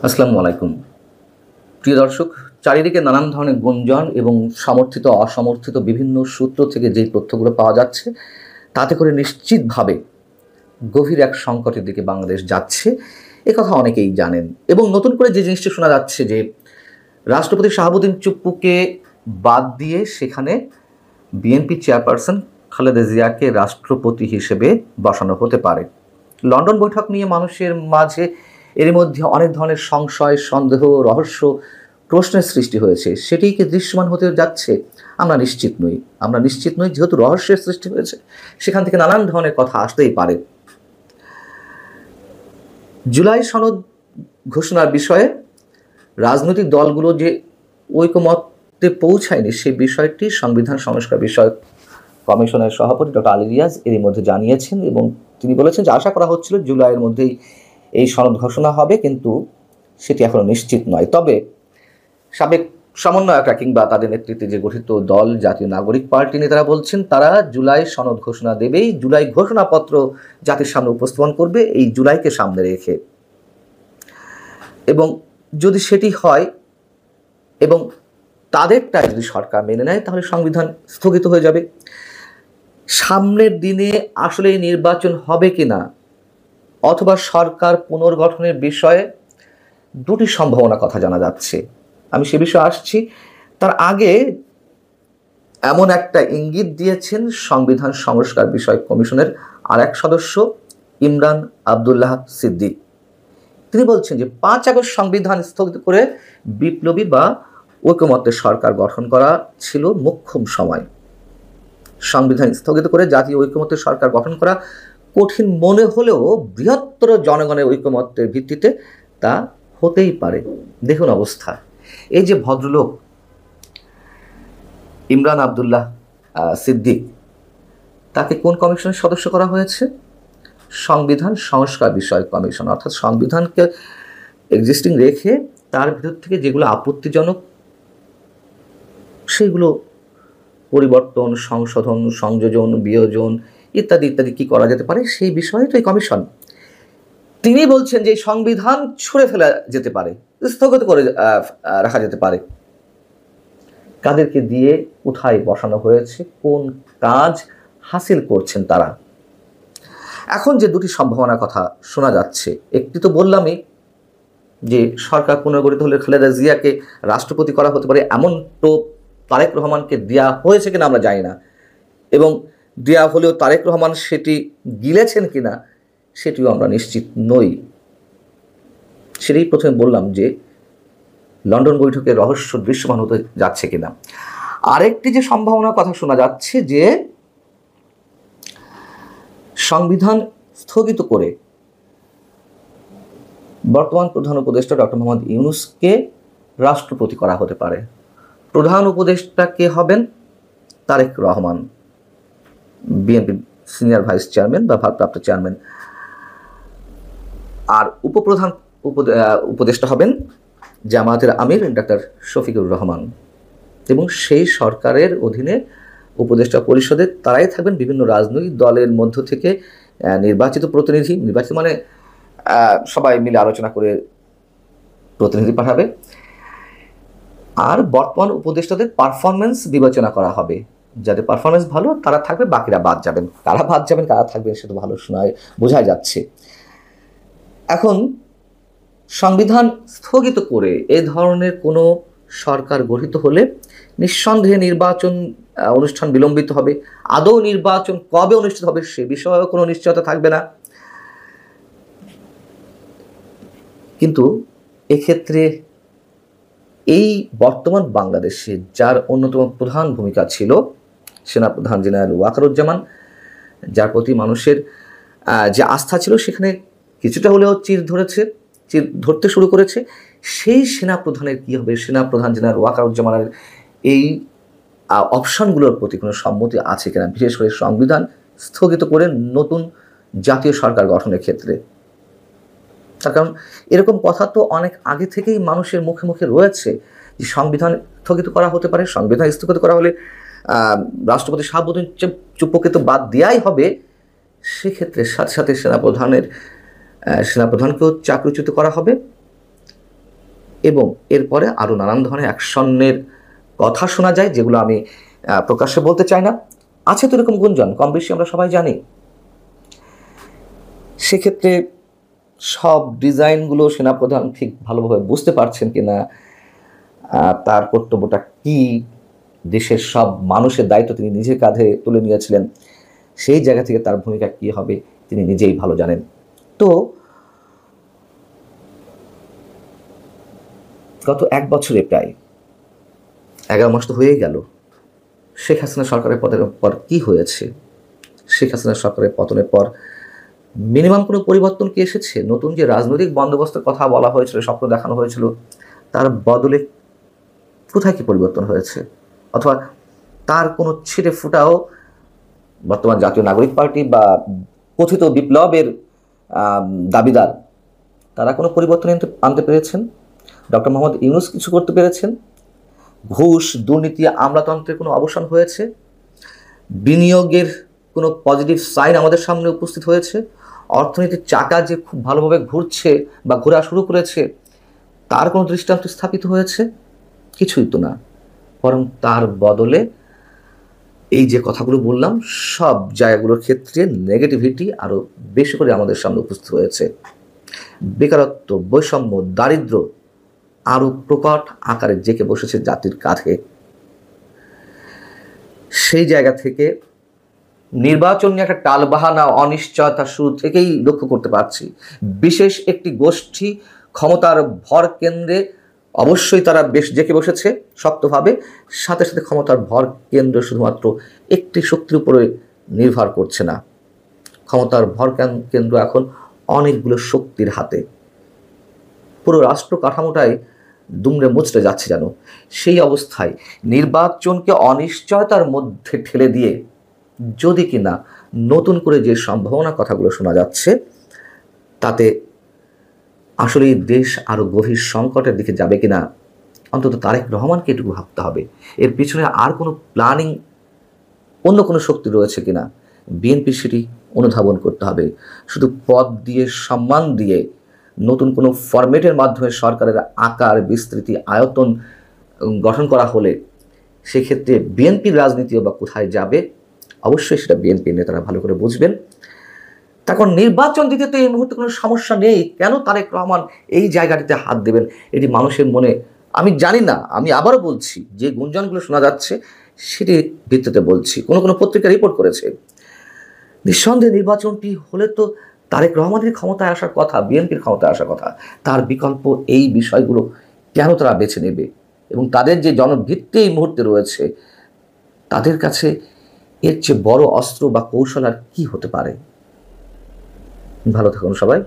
আসসালামু আলাইকুম। প্রিয় দর্শক, চারিদিকে নানান ধরনের গুঞ্জন এবং সমর্থিত অসমর্থিত বিভিন্ন সূত্র থেকে যেই তথ্যগুলো পাওয়া যাচ্ছে, তাতে করে নিশ্চিতভাবে গভীর এক সংকটের দিকে বাংলাদেশ যাচ্ছে, কথা অনেকেই জানেন। এবং নতুন করে যে জিনিসটি শোনা যাচ্ছে যে রাষ্ট্রপতি শাহাবুদ্দিন চুপ্পুকে বাদ দিয়ে সেখানে বিএনপি চেয়ারপারসন খালেদা জিয়াকে রাষ্ট্রপতি হিসেবে বসানো হতে পারে। লন্ডন বৈঠক নিয়ে মানুষের মাঝে এর মধ্যে অনেক ধরনের সংশয়, সন্দেহ, রহস্য, প্রশ্নের সৃষ্টি হয়েছে। সেটিই কি দৃশ্যমান হতে যাচ্ছে? আমরা নিশ্চিত নই। যেহেতু রহস্যের সৃষ্টি হয়েছে, সেখান থেকে নানান ধরনের কথা আসতেই পারে। জুলাই সনদ ঘোষণার বিষয়ে রাজনৈতিক দলগুলো যে ঐকমত্যে পৌঁছায়নি, সেই বিষয়টি সংবিধান সংস্কার বিষয়ক কমিশনের সভাপতি ডক্টর আলী রিয়াজ এরই মধ্যে জানিয়েছেন এবং তিনি বলেছেন যে আশা করা হচ্ছিল জুলাইয়ের মধ্যেই এই সনদ ঘোষণা হবে, কিন্তু সেটি এখনো নিশ্চিত নয়। তবে সাবেক সমন্বয়করা কিংবা তাদের নেতৃত্বে যে গঠিত দল জাতীয় নাগরিক পার্টি নেতারা বলছেন তারা জুলাই সনদ ঘোষণা দেবেই, জুলাই ঘোষণাপত্র জাতির সামনে উপস্থাপন করবে এই জুলাইকে সামনে রেখে। এবং যদি সেটি হয় এবং তাদেরটা যদি সরকার মেনে নেয়, তাহলে সংবিধান স্থগিত হয়ে যাবে। সামনের দিনে আসলে নির্বাচন হবে কিনা অথবা সরকার পুনর্গঠনের বিষয়ে দুটি সম্ভাবনা কথা জানা যাচ্ছে। আমি সে বিষয়ে আসছি। তার আগে এমন একটা ইঙ্গিত দিয়েছেন সংবিধান সংস্কার বিষয়ক কমিশনের আরেক সদস্য ইমরান আবদুল্লাহ সিদ্দিক। তিনি বলছেন যে 5 আগস্ট সংবিধান স্থগিত করে বিপ্লবী বা ঐকমত্যের সরকার গঠন করা ছিল মোক্ষম সময়। সংবিধান স্থগিত করে জাতীয় ঐকমত্যের সরকার গঠন করা কঠিন মনে হলেও বৃহত্তর জনগণের ঐকমত্যের ভিত্তিতে তা হতেই পারে। দেখুন অবস্থা। এই যে ভদ্রলোক ইমরান আবদুল্লাহ সিদ্দিক, তাকে কোন কমিশনের সদস্য করা হয়েছে? সংবিধান সংস্কার বিষয়ক কমিশন। অর্থাৎ সংবিধানকে এক্সিস্টিং রেখে তার ভিতর থেকে যেগুলো আপত্তিজনক সেগুলো পরিবর্তন, সংশোধন, সংযোজন, বিয়োজন ইত্যাদি ইত্যাদি কি করা যেতে পারে, সেই বিষয়ে তো এই কমিশন। তিনি বলছেন যে সংবিধান ছুঁড়ে ফেলা যেতে পারে, স্থগিত করে রাখা যেতে পারে। কাদেরকে দিয়ে কোথায় বসানো হয়েছে, কোন কাজ হাসিল করছেন তারা? এখন যে দুটি সম্ভাবনার কথা শোনা যাচ্ছে, একটি তো বললামই যে সরকার পুনর্গঠিত হলে খালেদা জিয়াকে রাষ্ট্রপতি করা হতে পারে, এমন টোপ তারেক রহমানকে দেওয়া হয়েছে কিনা আমরা জানি না, এবং দেওয়া হলেও তারেক রহমান সেটি গিলেছেন কিনা সেটিও আমরা নিশ্চিত নই। সেটাই প্রথমে বললাম যে লন্ডন বৈঠকের রহস্য দৃশ্যমান হতে যাচ্ছে কিনা। আরেকটি যে সম্ভাবনার কথা শোনা যাচ্ছে যে সংবিধান স্থগিত করে বর্তমান প্রধান উপদেষ্টা ডক্টর মোহাম্মদ ইউনূসকে রাষ্ট্রপতি করা হতে পারে। প্রধান উপদেষ্টা কে হবেন? Tarique Rahman, BNP senior vice chairman বা ভারপ্রাপ্ত চেয়ারম্যান। আর উপপ্রধান উপদেষ্টা হবেন জামায়াতের আমির ডক্টর শফিকুর রহমান। এবং সেই সরকারের অধীনে উপদেষ্টা পরিষদে তারাই থাকবেন বিভিন্ন রাজনৈতিক দলের মধ্য থেকে নির্বাচিত প্রতিনিধি। নির্বাচিত মানে সবাই মিলে আলোচনা করে প্রতিনিধি পাঠাবে। আর বর্তমান উপদেষ্টাদের পারফরমেন্স বিবেচনা করা হবে। যাদের পারফরমেন্স ভালো তারা থাকবে, বাকিরা বাদ যাবেন। কারা বাদ যাবেন, কারা থাকবেন সেটা ভালো শোনায় বোঝা যাচ্ছে। এখন সংবিধান স্থগিত করে এ ধরনের কোনো সরকার গঠিত হলে নিঃসন্দেহে নির্বাচন অনুষ্ঠান বিলম্বিত হবে। আদৌ নির্বাচন কবে অনুষ্ঠিত হবে সে বিষয়েও কোনো নিশ্চয়তা থাকবে না। কিন্তু এক্ষেত্রে এই বর্তমান বাংলাদেশে যার অন্যতম প্রধান ভূমিকা ছিল সেনাপ্রধান জেনারেল ওয়াকারুজ্জামান, যার প্রতি মানুষের যে আস্থা ছিল সেখানে কিছুটা হলেও চির ধরতে শুরু করেছে, সেই সেনাপ্রধানের কী হবে? সেনাপ্রধান জেনারেল ওয়াকারুজ্জামানের এই অপশনগুলোর প্রতি কোনো সম্মতি আছে কিনা, বিশেষ করে সংবিধান স্থগিত করে নতুন জাতীয় সরকার গঠনের ক্ষেত্রে। তার কারণ এরকম কথা তো অনেক আগে থেকেই মানুষের মুখে মুখে রয়েছে যে সংবিধান স্থগিত করা হতে পারে। সংবিধান স্থগিত করা হলে রাষ্ট্রপতি শাহাবুদ্দিন চুপ্পুকে তো বাদ দেওয়াই হবে। সেক্ষেত্রে সাথে সাথে সেনাপ্রধানকেও চাকরিচ্যুত করা হবে এবং এরপরে আরও নানান ধরনের অ্যাকশনের কথা শোনা যায়, যেগুলো আমি প্রকাশ্যে বলতে চাই না। আছে তো এরকম গুঞ্জন, কম বেশি আমরা সবাই জানি। সেক্ষেত্রে সব ডিজাইনগুলো সেনাপ্রধান ঠিক ভালোভাবে বুঝতে পারছেন কিনা, তার কর্তব্যটা কি, দেশের সব মানুষের দায়িত্ব তিনি নিজের কাঁধে তুলে নিয়েছিলেন, সেই জায়গা থেকে তার ভূমিকা কি হবে তিনি নিজেই ভালো জানেন। তো গত 1 বছরে প্রায় 11 মাস তো হয়ে গেল, শেখ হাসিনা সরকারের পতনের পর কি হয়েছে? শেখ হাসিনা সরকারের পতনের পর মিনিমাম কোনো পরিবর্তন কি এসেছে? নতুন যে রাজনৈতিক বন্দোবস্তের কথা বলা হয়েছিল, স্বপ্ন দেখানো হয়েছিল, তার বদলে কোথায় কি পরিবর্তন হয়েছে? অথবা তার কোনো ছিটে ফুটাও বর্তমান জাতীয় নাগরিক পার্টি বা কথিত বিপ্লবের দাবিদার তারা কোনো পরিবর্তন আনতে পেরেছেন? ডক্টর মোহাম্মদ ইউনূস কিছু করতে পেরেছেন? ঘুষ, দুর্নীতি, আমলাতন্ত্রের কোনো অবসান হয়েছে? বিনিয়োগের কোনো পজিটিভ সাইন আমাদের সামনে উপস্থিত হয়েছে? অর্থনীতির চাকা যে খুব ভালোভাবে ঘুরছে বা ঘোরা শুরু করেছে, তার কোনো দৃষ্টান্ত স্থাপিত হয়েছে? কিছুই তো না। বরং তার বদলে এই যে কথাগুলো বললাম, সব জায়গাগুলোর ক্ষেত্রে নেগেটিভিটি আরও বেশি করে আমাদের সামনে উপস্থিত হয়েছে। বেকারত্ব, বৈষম্য, দারিদ্র্য আরও প্রকট আকারে জেঁকে বসেছে জাতির কাঁধে। সেই জায়গা থেকে নির্বাচন নিয়ে একটা টালবাহানা, অনিশ্চয়তা শুরু থেকেই লক্ষ্য করতে পারছি। বিশেষ একটি গোষ্ঠী ক্ষমতার ভর কেন্দ্রে অবশ্যই তারা বেশ জেঁকে বসেছে শক্তভাবে, সাথে সাথে ক্ষমতার ভর কেন্দ্র শুধুমাত্র একটি শক্তির উপরে নির্ভর করছে না, ক্ষমতার ভর কেন্দ্র এখন অনেকগুলো শক্তির হাতে। পুরো রাষ্ট্র কাঠামোটাই দুমড়ে মুচড়ে যাচ্ছে যেন। সেই অবস্থায় নির্বাচনকে অনিশ্চয়তার মধ্যে ঠেলে দিয়ে যদি কিনা নতুন করে যে সম্ভাবনা কথাগুলো শোনা যাচ্ছে, তাতে আসলে দেশ আরও গভীর সংকটের দিকে যাবে কিনা অন্তত তারেক রহমানকে এটুকু ভাবতে হবে। এর পিছনে আর কোনো প্ল্যানিং, অন্য কোনো শক্তি রয়েছে কিনা বিএনপি সেটি অনুধাবন করতে হবে। শুধু পদ দিয়ে, সম্মান দিয়ে, নতুন কোনো ফরম্যাটের মাধ্যমে সরকারের আকার, বিস্তৃতি, আয়তন গঠন করা হলে সেক্ষেত্রে বিএনপির রাজনীতিও বা কোথায় যাবে, অবশ্যই সেটা বিএনপির নেতারা ভালো করে বুঝবেন। তখন নির্বাচন দিতে তো এই মুহূর্তে কোনো সমস্যা নেই, কেন তারেক রহমান এই জায়গাটিতে হাত দেবেন? এটি মানুষের মনে, আমি জানি না, আমি আবারও বলছি, যে গুঞ্জনগুলো শোনা যাচ্ছে সেটি ভিত্তিতে বলছি। কোনো পত্রিকা রিপোর্ট করেছে, নিঃসন্দেহে নির্বাচনটি হলে তো তারেক রহমানের ক্ষমতায় আসার কথা, বিএনপির ক্ষমতায় আসার কথা। তার বিকল্প এই বিষয়গুলো কেন তারা বেছে নেবে? এবং তাদের যে জনভিত্তি এই মুহূর্তে রয়েছে, তাদের কাছে এর চেয়ে বড় অস্ত্র বা কৌশল আর কি হতে পারে? ভালো থাকুন সবাই।